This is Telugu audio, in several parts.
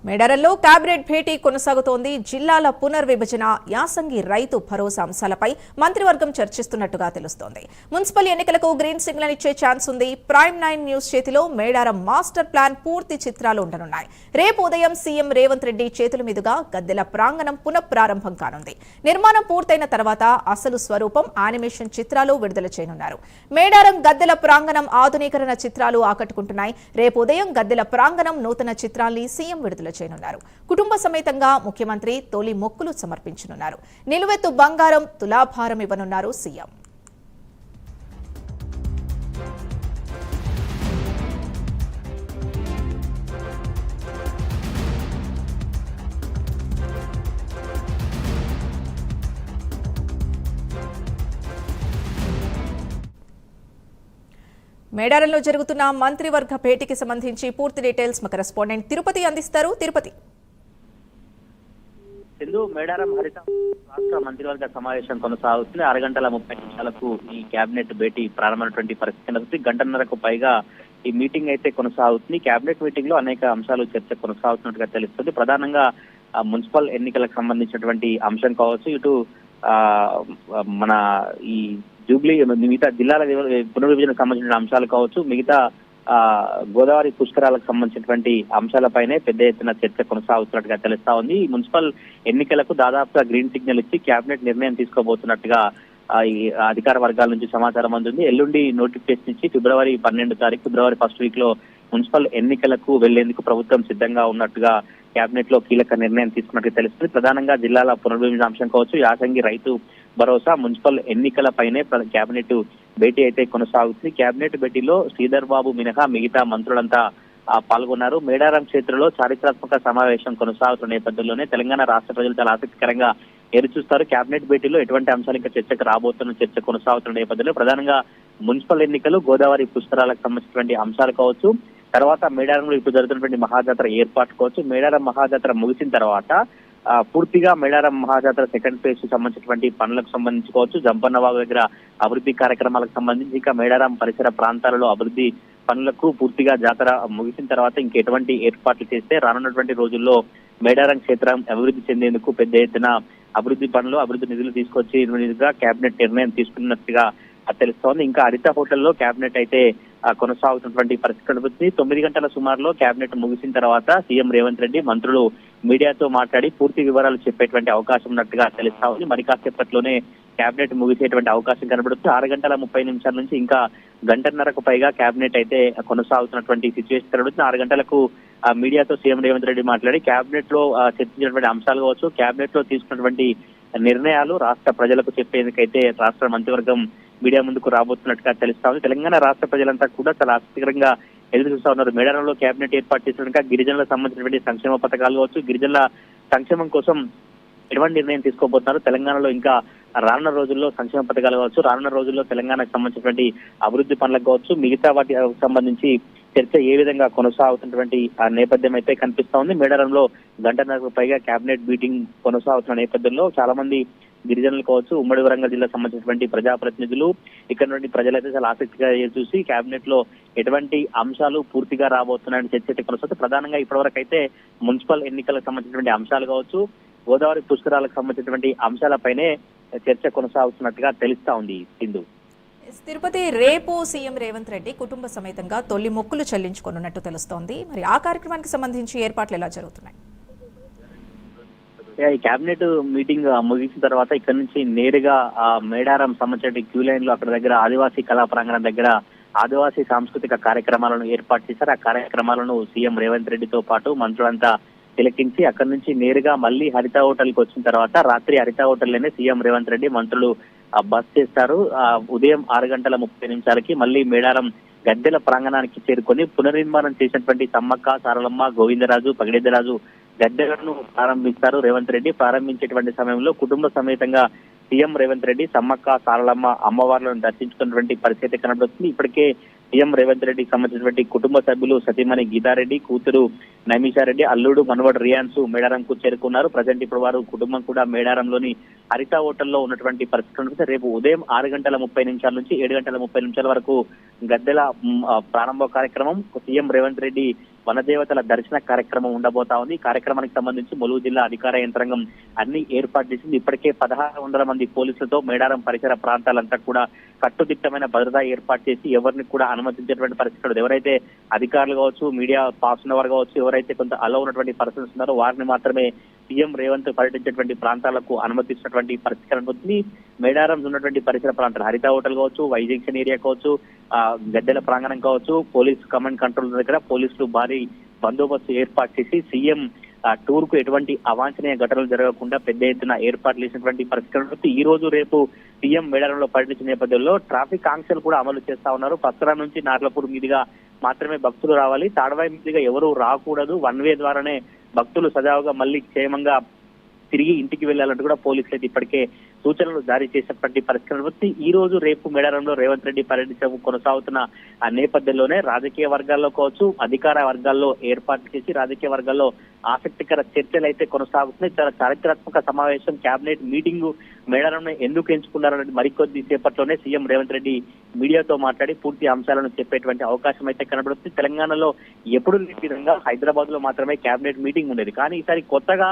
మేడారంలో కేబినెట్ భేటీ కొనసాగుతోంది. జిల్లాల పునర్విభజన, యాసంగి రైతు భరోసా అంశాలపై మంత్రివర్గం చర్చిస్తున్నట్టుగా తెలుస్తోంది. మున్సిపల్ ఎన్నికలకు గ్రీన్ సిగ్నల్ ఇచ్చే ఛాన్స్ ఉంది. ప్రైమ్ 9 న్యూస్ చేతిలో మేడారం మాస్టర్ ప్లాన్ పూర్తి చిత్రాలు ఉండనున్నాయి. రేపు ఉదయం సీఎం రేవంత్ రెడ్డి చేతుల మీదుగా గద్దెల ప్రాంగణం పునఃప్రారంభం కానుంది. నిర్మాణం పూర్తయిన తర్వాత అసలు స్వరూపం యానిమేషన్ చిత్రాలు విడుదల చేయనున్నారు. మేడారం గద్దెల ప్రాంగణం ఆధునీకరణ చిత్రాలు ఆకట్టుకుంటున్నాయి. రేపు ఉదయం గద్దెల ప్రాంగణం నూతన చిత్రాల్ని సీఎం విడుదల చేయనున్నారు. కుటుంబ సమేతంగా ముఖ్యమంత్రి తొలి మొక్కులు సమర్పించనున్నారు. నిలువెత్తు బంగారం, తులాభారం ఇవ్వనున్నారు సీఎం. మేడారంలో జరుగుతున్న మంత్రివర్గ భేటీకి సంబంధించి పూర్తి డీటెయిల్స్ మా కరెస్పాండెంట్ తిరుపతి అందిస్తారు. తిరుపతి, మేడారం హరిత రాష్ట్ర మంత్రివర్గ సమావేశం కొనసాగుతుంది. 6:30 ఈ కేబినెట్ భేటీ ప్రారంభమైనటువంటి పరిస్థితి. గంటన్నరకు పైగా ఈ మీటింగ్ అయితే కొనసాగుతుంది. కేబినెట్ మీటింగ్ లో అనేక అంశాలు చర్చ కొనసాగుతున్నట్టుగా తెలుస్తుంది. ప్రధానంగా మున్సిపల్ ఎన్నికలకు సంబంధించినటువంటి అంశం కావచ్చు, ఇటు మన ఈ జూబ్లీ మిగతా జిల్లాల పునర్విభజనకు సంబంధించిన అంశాలు కావచ్చు, మిగతా గోదావరి పుష్కరాలకు సంబంధించినటువంటి అంశాలపైనే పెద్ద ఎత్తున చర్చ కొనసాగుతున్నట్టుగా తెలుస్తా ఉంది. ఈ మున్సిపల్ ఎన్నికలకు దాదాపుగా గ్రీన్ సిగ్నల్ ఇచ్చి కేబినెట్ నిర్ణయం తీసుకోబోతున్నట్టుగా ఈ అధికార వర్గాల నుంచి సమాచారం అందుంది. ఎల్లుండి నోటిఫికేషన్ ఇచ్చి ఫిబ్రవరి 1st వీక్ లో మున్సిపల్ ఎన్నికలకు వెళ్లేందుకు ప్రభుత్వం సిద్ధంగా ఉన్నట్టుగా కేబినెట్ లో కీలక నిర్ణయం తీసుకున్నట్టు తెలుస్తుంది. ప్రధానంగా జిల్లాల పునర్విభజన అంశం కావచ్చు, యాసంగి రైతు భరోసా, మున్సిపల్ ఎన్నికలపైనే కేబినెట్ భేటీ అయితే కొనసాగుతుంది. కేబినెట్ భేటీలో శ్రీధర్ బాబు మినహా మిగతా మంత్రులంతా పాల్గొన్నారు. మేడారం క్షేత్రంలో చారిత్రాత్మక సమావేశం కొనసాగుతున్న నేపథ్యంలోనే తెలంగాణ రాష్ట్ర ప్రజలు చాలా ఆసక్తికరంగా ఎదురుచూస్తారు. కేబినెట్ భేటీలో ఎటువంటి అంశాలు ఇంకా చర్చకు రాబోతున్న చర్చ కొనసాగుతున్న నేపథ్యంలో ప్రధానంగా మున్సిపల్ ఎన్నికలు, గోదావరి పుష్కరాలకు సంబంధించినటువంటి అంశాలు కావచ్చు, తర్వాత మేడారంలో ఇప్పుడు జరుగుతున్నటువంటి మహాజాతర ఏర్పాటు కావచ్చు, మేడారం మహాజాతర ముగిసిన తర్వాత పూర్తిగా మేడారం మహాజాతర సెకండ్ ఫేజ్ సంబంధించినటువంటి పనులకు సంబంధించుకోవచ్చు, జంపన్నవాగు దగ్గర అభివృద్ధి కార్యక్రమాలకు సంబంధించి, ఇంకా మేడారం పరిసర ప్రాంతాలలో అభివృద్ధి పనులకు పూర్తిగా జాతర ముగిసిన తర్వాత ఇంకెటువంటి ఏర్పాట్లు చేస్తే రానున్నటువంటి రోజుల్లో మేడారం క్షేత్రం అభివృద్ధి చెందేందుకు పెద్ద ఎత్తున అభివృద్ధి నిధులు తీసుకొచ్చి కేబినెట్ నిర్ణయం తీసుకున్నట్టుగా తెలుస్తోంది. ఇంకా హరిత హోటల్లో కేబినెట్ అయితే కొనసాగుతున్నటువంటి పరిస్థితి కనిపిస్తుంది. 9 గంటల సుమారులో కేబినెట్ ముగిసిన తర్వాత సీఎం రేవంత్ రెడ్డి మంత్రులు మీడియాతో మాట్లాడి పూర్తి వివరాలు చెప్పేటువంటి అవకాశం ఉన్నట్టుగా తెలుస్తా ఉంది. మరి కాసేపట్లోనే కేబినెట్ ముగిసేటువంటి అవకాశం కనబడుతుంది. 6:30 నుంచి ఇంకా గంటన్నరకు పైగా కేబినెట్ అయితే కొనసాగుతున్నటువంటి సిచ్యువేషన్ కనబడుతుంది. 6 గంటలకు మీడియాతో సీఎం రేవంత్ రెడ్డి మాట్లాడి కేబినెట్ లో చర్చించినటువంటి అంశాలు కావచ్చు, కేబినెట్ లో తీసుకున్నటువంటి నిర్ణయాలు రాష్ట్ర ప్రజలకు చెప్పేందుకైతే రాష్ట్ర మంత్రివర్గం మీడియా ముందుకు రాబోతున్నట్టుగా తెలుస్తా ఉంది. తెలంగాణ రాష్ట్ర ప్రజలంతా కూడా చాలా ఆసక్తికరంగా ఎదురు చూస్తా ఉన్నారు. మేడారంలో కేబినెట్ ఏర్పాటు చేసినాక గిరిజనులకు సంబంధించినటువంటి సంక్షేమ పథకాలు కావచ్చు, గిరిజనుల సంక్షేమం కోసం ఎటువంటి నిర్ణయం తీసుకోబోతున్నారు, తెలంగాణలో ఇంకా రానున్న రోజుల్లో సంక్షేమ పథకాలు కావచ్చు, రానున్న రోజుల్లో తెలంగాణకు సంబంధించినటువంటి అభివృద్ధి పనులకు కావచ్చు, మిగతా వాటికి సంబంధించి చర్చ ఏ విధంగా కొనసాగుతున్నటువంటి నేపథ్యం అయితే కనిపిస్తా ఉంది. మేడారంలో గంటన్నరకు పైగా కేబినెట్ మీటింగ్ కొనసాగుతున్న నేపథ్యంలో చాలా మంది గిరిజనులు కావచ్చు, ఉమ్మడి వరంగల్ జిల్లా సంబంధించినటువంటి ప్రజాప్రతినిధులు, ఇక్కడ నుండి ప్రజలైతే చాలా ఆసక్తిగా చూసి కేబినెట్ లో ఎటువంటి అంశాలు పూర్తిగా రాబోతున్నాయని చర్చ అయితే కొనసాగుతుంది. ప్రధానంగా ఇప్పటివరకు అయితే మున్సిపల్ ఎన్నికలకు సంబంధించినటువంటి అంశాలు కావచ్చు, గోదావరి పుష్కరాలకు సంబంధించినటువంటి అంశాలపైనే చర్చ కొనసాగుతున్నట్టుగా తెలుస్తా ఉంది. సింధు, తిరుపతి, రేపు సీఎం రేవంత్ రెడ్డి కుటుంబ సమేతంగా తొలి మొక్కులు చెల్లించుకున్నట్టు తెలుస్తోంది. మరి ఆ కార్యక్రమానికి సంబంధించి ఏర్పాట్లు ఎలా జరుగుతున్నాయి? ఈ కేబినెట్ మీటింగ్ ముగిసిన తర్వాత ఇక్కడ నుంచి నేరుగా మేడారం సంబంధించిన క్యూ లైన్ లో అక్కడ దగ్గర ఆదివాసీ కళా ప్రాంగణం దగ్గర ఆదివాసీ సాంస్కృతిక కార్యక్రమాలను ఏర్పాటు చేశారు. ఆ కార్యక్రమాలను సీఎం రేవంత్ రెడ్డితో పాటు మంత్రులంతా తిలకించి అక్కడి నుంచి నేరుగా మళ్ళీ హరిత హోటల్ కి వచ్చిన తర్వాత రాత్రి హరిత హోటల్లోనే సీఎం రేవంత్ రెడ్డి మంత్రులు బస్ చేస్తారు. ఉదయం 6:30 మళ్ళీ మేడారం గద్దెల ప్రాంగణానికి చేరుకొని పునర్నిర్మాణం చేసినటువంటి సమ్మక్క, సారలమ్మ, గోవిందరాజు, పగిడేద్దరాజు గద్దెలను ప్రారంభిస్తారు రేవంత్ రెడ్డి. ప్రారంభించేటువంటి సమయంలో కుటుంబ సమేతంగా సీఎం రేవంత్ రెడ్డి సమ్మక్క, సారలమ్మ అమ్మవార్లను దర్శించుకున్నటువంటి పరిస్థితి కనబడుతుంది. ఇప్పటికే సీఎం రేవంత్ రెడ్డికి సంబంధించినటువంటి కుటుంబ సభ్యులు సతీమణి గీతారెడ్డి, కూతురు నైమిషారెడ్డి అల్లుడు మనవడు రియాన్స్ మేడారంకు చేరుకున్నారు. ప్రజెంట్ ఇప్పుడు వారు కుటుంబం కూడా మేడారంలోని హరిత హోటల్లో ఉన్నటువంటి పరిస్థితి ఉంటుంది. రేపు ఉదయం 6:30 నుంచి 7:30 వరకు గద్దెల ప్రారంభ కార్యక్రమం, సీఎం రేవంత్ రెడ్డి వనదేవతల దర్శన కార్యక్రమం ఉండబోతా ఉంది. ఈ కార్యక్రమానికి సంబంధించి ములుగు జిల్లా అధికార యంత్రాంగం అన్ని ఏర్పాటు చేసింది. ఇప్పటికే 1600 మంది పోలీసులతో మేడారం పరిసర ప్రాంతాలంతా కూడా కట్టుదిట్టమైన భద్రత ఏర్పాటు చేసి ఎవరిని కూడా అనుమతించేటువంటి పరిస్థితి. ఎవరైతే అధికారులు కావచ్చు, మీడియా పాస్ ఉన్నవారు కావచ్చు, ఎవరైతే కొంత అలో ఉన్నటువంటి పర్సన్స్ ఉన్నారో వారిని మాత్రమే సీఎం రేవంత్ పర్యటించేటువంటి ప్రాంతాలకు అనుమతిస్తున్నటువంటి పరిస్థితి కనబడుతుంది. మేడారం ఉన్నటువంటి పరిసర ప్రాంతాలు హరిత హోటల్ కావచ్చు, వై జంక్షన్ ఏరియా కావచ్చు, గద్దెల ప్రాంగణం కావచ్చు, పోలీస్ కమాండ్ కంట్రోల్ దగ్గర పోలీసులు భారీ బందోబస్తు ఏర్పాటు చేసి సీఎం టూర్ కు ఎటువంటి అవాంఛనీయ ఘటనలు జరగకుండా పెద్ద ఎత్తున ఏర్పాట్లు చేసినటువంటి పరిస్థితి. ఈ రోజు రేపు సీఎం మేడారంలో పర్యటించిన నేపథ్యంలో ట్రాఫిక్ ఆంక్షలు కూడా అమలు చేస్తా ఉన్నారు. పస్తరా నుంచి నార్లపూర్ మీదుగా మాత్రమే భక్తులు రావాలి, తాడవాయి మీదుగా ఎవరు రాకూడదు, వన్ వే ద్వారానే భక్తులు సజావుగా మళ్ళీ క్షేమంగా తిరిగి ఇంటికి వెళ్లాలంటూ కూడా పోలీసులు అయితే ఇప్పటికే సూచనలు జారీ చేసినటువంటి పరిస్థితి. ఈ రోజు రేపు మేడారంలో రేవంత్ రెడ్డి పర్యటించడం కొనసాగుతున్న ఆ నేపథ్యంలోనే రాజకీయ వర్గాల్లో కావచ్చు, అధికార వర్గాల్లో ఏర్పాటు చేసి రాజకీయ వర్గాల్లో ఆసక్తికర చర్చలు అయితే కొనసాగుతున్నాయి. చాలా చారిత్రాత్మక సమావేశం, కేబినెట్ మీటింగ్ మేడారంలో ఎందుకు ఎంచుకున్నారనేది మరికొద్ది సేపట్లోనే సీఎం రేవంత్ రెడ్డి మీడియాతో మాట్లాడి పూర్తి అంశాలను చెప్పేటువంటి అవకాశం అయితే కనబడుతుంది. తెలంగాణలో ఎప్పుడు లేని విధంగా హైదరాబాద్ లో మాత్రమే కేబినెట్ మీటింగ్ ఉండేది, కానీ ఈసారి కొత్తగా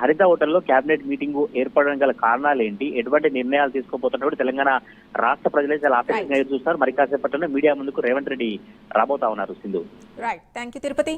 హరిత హోటల్లో కేబినెట్ మీటింగ్ ఏర్పడడం గల కారణాలు ఏంటి, ఎటువంటి నిర్ణయాలు తీసుకోబోతున్నప్పుడు తెలంగాణ రాష్ట్ర ప్రజలే చాలా ఆసక్తిగా ఎదురు చూస్తారు. మరి కాసేపట్లోనే మీడియా ముందుకు రేవంత్ రెడ్డి రాబోతా ఉన్నారు. Sindhu. Right, thank you Tirupati.